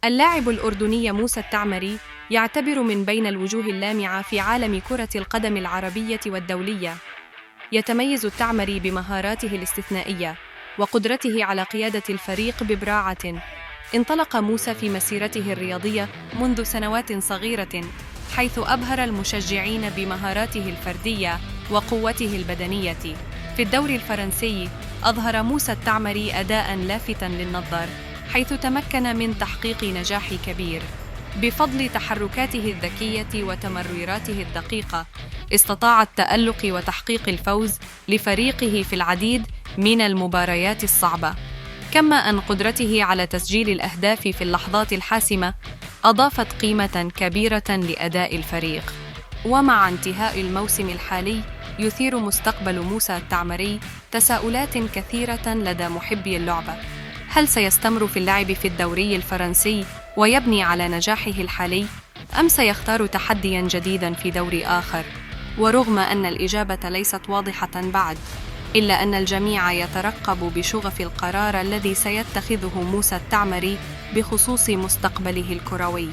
اللاعب الأردني موسى التعمري يعتبر من بين الوجوه اللامعة في عالم كرة القدم العربية والدولية. يتميز التعمري بمهاراته الاستثنائية وقدرته على قيادة الفريق ببراعة. انطلق موسى في مسيرته الرياضية منذ سنوات صغيرة، حيث أبهر المشجعين بمهاراته الفردية وقوته البدنية. في الدوري الفرنسي أظهر موسى التعمري أداءً لافتاً للنظر، حيث تمكن من تحقيق نجاح كبير. بفضل تحركاته الذكية وتمريراته الدقيقة، استطاع التألق وتحقيق الفوز لفريقه في العديد من المباريات الصعبة. كما أن قدرته على تسجيل الأهداف في اللحظات الحاسمة أضافت قيمة كبيرة لأداء الفريق. ومع انتهاء الموسم الحالي، يثير مستقبل موسى التعمري تساؤلات كثيرة لدى محبي اللعبة. هل سيستمر في اللعب في الدوري الفرنسي ويبني على نجاحه الحالي، أم سيختار تحدياً جديداً في دوري آخر؟ ورغم أن الإجابة ليست واضحة بعد، إلا أن الجميع يترقب بشغف القرار الذي سيتخذه موسى التعمري بخصوص مستقبله الكروي.